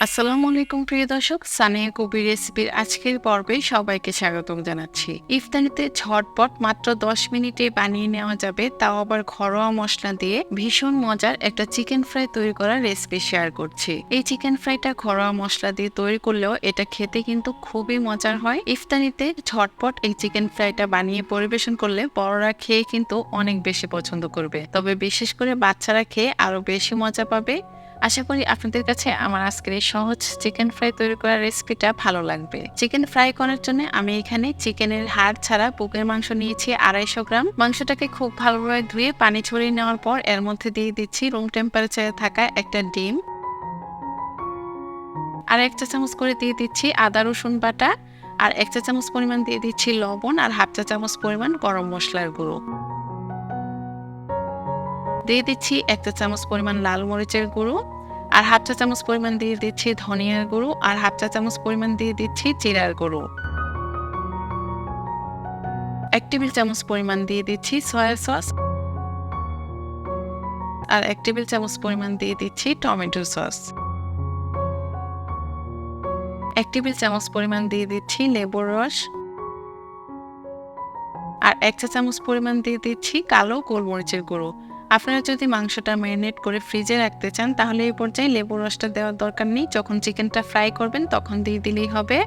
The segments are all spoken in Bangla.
আসসালামু আলাইকুম প্রিয় দর্শক, সানিয়া কবির রেসিপির আজকের পর্বে সবাইকে স্বাগতম জানাচ্ছি। ইফতারিতে ঝটপট মাত্র 10 মিনিটে বানিয়ে নেওয়া যাবে, তাও আবার ঘরোয়া মশলা দিয়ে ভীষণ মজার একটা চিকেন ফ্রাই তৈরি করার রেসিপি শেয়ার করছি। এই চিকেন ফ্রাইটা ঘরোয়া মশলা দিয়ে তৈরি করলেও এটা খেতে কিন্তু খুবই মজার হয়। ইফতারিতে ঝটপট এই চিকেন ফ্রাইটা বানিয়ে পরিবেশন করলে বড়রা খেয়ে কিন্তু অনেক বেশি পছন্দ করবে, তবে বিশেষ করে বাচ্চারা খেয়ে আরো বেশি মজা পাবে। আশা করি আপনাদের কাছে আমার আজকের এই সহজ চিকেন ফ্রাই তৈরি করার রেসিপিটা ভালো লাগবে। চিকেন ফ্রাই করার জন্য আমি এখানে চিকেনের হাড় ছাড়া বুকের মাংস নিয়েছি 250 গ্রাম। মাংসটাকে খুব ভালোভাবে ধুয়ে পানি ছড়িয়ে নেওয়ার পর এর মধ্যে দিয়ে দিচ্ছি রুম টেম্পারেচারে থাকা একটা ডিম, আর 1 চা চামচ করে দিয়ে দিচ্ছি আদা রসুন বাটা, আর 1 চা চামচ পরিমাণ দিয়ে দিচ্ছি লবণ, আর 1/2 চা চামচ পরিমাণ গরম মশলার গুঁড়ো। দিয়ে দিচ্ছি 1 চা চামচ পরিমাণ লাল মরিচের গুঁড়ো, আর 1/2 চা চামচ পরিমাণ দিয়ে দিচ্ছি ধনিয়ার গুঁড়ো, আর 1/2 চা চামচ পরিমাণ দিয়ে দিচ্ছি জিরার গুঁড়ো। 1 টেবিল চামচ পরিমাণ দিয়ে দিচ্ছি সয়া সস, আর 1 টেবিল চামচ পরিমাণ দিয়ে দিচ্ছি টমেটো সস। 1 টেবিল চামচ পরিমাণ দিয়ে দিচ্ছি লেবুর রস, আর 1 চা চামচ পরিমাণ দিয়ে দিচ্ছি কালো গোলমরিচের গুঁড়ো। আপনারা যদি মাংসটা ম্যারিনেট করে ফ্রিজে রাখতে চান তাহলে এই পর্যায়ে লেবুর রসটা দেওয়ার দরকার নেই, যখন চিকেনটা ফ্রাই করবেন তখন দিয়ে দিলেই হবে।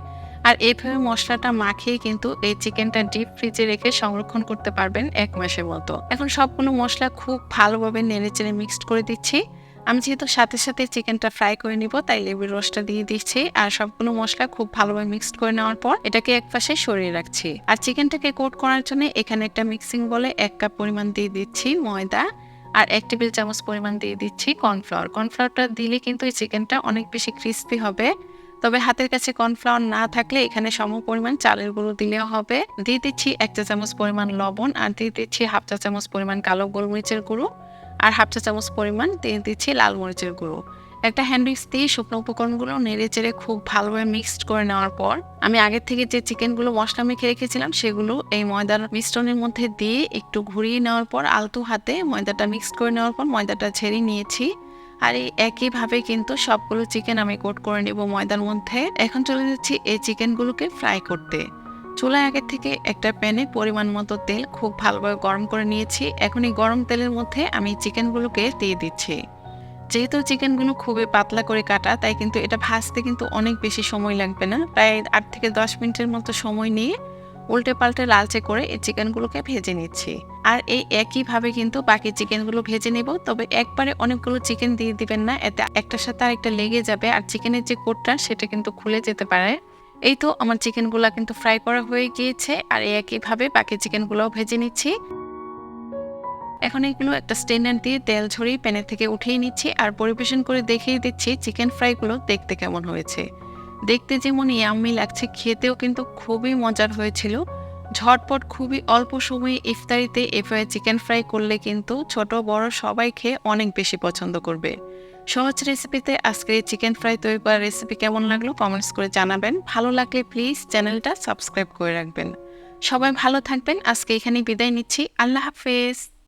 আর এইভাবে মশলাটা মাখিয়ে কিন্তু এই চিকেনটা ডিপ ফ্রিজে রেখে সংরক্ষণ করতে পারবেন 1 মাসের মতো। এখন সবগুলো মশলা খুব ভালোভাবে নেড়েচেড়ে মিক্সড করে দিচ্ছি। আমি যেহেতু সাথে সাথে চিকেনটা ফ্রাই করে নিব, তাই লেবুর রসটা দিয়ে দিচ্ছি, আর সবগুলো মশলা খুব ভালোভাবে মিক্সড করে নেওয়ার পর এটাকে এক পাশে সরিয়ে রাখছি। আর চিকেনটাকে কোট করার জন্য এখানে একটা মিক্সিং বলে 1 কাপ পরিমাণ দিয়ে দিচ্ছি ময়দা, আর 1 টেবিল চামচ পরিমাণ দিয়ে দিচ্ছি কর্নফ্লাওয়ার। কর্নফ্লাওয়ারটা দিলে কিন্তু এই চিকেনটা অনেক বেশি ক্রিস্পি হবে। তবে হাতের কাছে কর্নফ্লাওয়ার না থাকলে এখানে সম পরিমাণ চালের গুঁড়ো দিলেও হবে। দিয়ে দিচ্ছি 1 চা চামচ পরিমাণ লবণ, আর দিয়ে দিচ্ছি 1/2 চা চামচ পরিমাণ কালো গোলমরিচের গুঁড়ো, আর 1/2 চা চামচ পরিমাণ দিয়ে দিচ্ছি লাল মরিচের গুঁড়ো। একটা হ্যান্ড উইক্স দিয়ে শুকনো উপকরণগুলো নেড়েচেড়ে খুব ভালোভাবে মিক্সড করে নেওয়ার পর আমি আগের থেকে যে চিকেনগুলো মশলা মেখে রেখেছিলাম সেগুলো এই ময়দার মিশ্রণের মধ্যে দিয়ে একটু ঘুরিয়ে নেওয়ার পর আলতো হাতে ময়দাটা মিক্সড করে নেওয়ার পর ময়দাটা ঝেড়ে নিয়েছি। আর এই একইভাবে কিন্তু সবগুলো চিকেন আমি কোট করে নেব ময়দার মধ্যে। এখন চলে যাচ্ছি এই চিকেনগুলোকে ফ্রাই করতে। চুলায় আগে থেকে একটা প্যানে পরিমাণ মতো তেল খুব ভালোভাবে গরম করে নিয়েছি। এখন এই গরম তেলের মধ্যে আমি চিকেনগুলোকে দিয়ে দিচ্ছি। যেহেতু চিকেনগুলো খুবই পাতলা করে কাটা, তাই কিন্তু এটা ভাজতে কিন্তু অনেক বেশি সময় লাগবে না। প্রায় 8 থেকে 10 মিনিটের মতো সময় নিয়ে উল্টে পাল্টে লালচে করে এই চিকেনগুলোকে ভেজে নিচ্ছি। আর এই একইভাবে কিন্তু বাকি চিকেনগুলো ভেজে নেব। তবে একবারে অনেকগুলো চিকেন দিয়ে দিবেন না, এতে একটার সাথে আরেকটা লেগে যাবে, আর চিকেনের যে কোটটা সেটা কিন্তু খুলে যেতে পারে। এই তো আমার চিকেনগুলো কিন্তু ফ্রাই করা হয়ে গিয়েছে, আর এই একইভাবে বাকি চিকেনগুলোও ভেজে নিচ্ছি। এখন এগুলো একটা স্ট্রেনার দিয়ে তেল ঝরিয়ে প্যানের থেকে উঠিয়ে নিচ্ছি, আর পরিবেশন করে দেখিয়ে দিচ্ছি চিকেন ফ্রাইগুলো দেখতে কেমন হয়েছে। দেখতে যেমন ইয়াম্মি লাগছে, খেতেও কিন্তু খুবই মজার হয়েছিল। ঝটপট খুবই অল্প সময়ে ইফতারিতে এভাবে চিকেন ফ্রাই করলে কিন্তু ছোট বড় সবাই খেয়ে অনেক বেশি পছন্দ করবে। সহজ রেসিপিতে আজকের এই চিকেন ফ্রাই তৈরি করার রেসিপি কেমন লাগলো কমেন্টস করে জানাবেন। ভালো লাগলে প্লিজ চ্যানেলটা সাবস্ক্রাইব করে রাখবেন। সবাই ভালো থাকবেন। আজকে এখানেই বিদায় নিচ্ছি। আল্লাহ হাফেজ।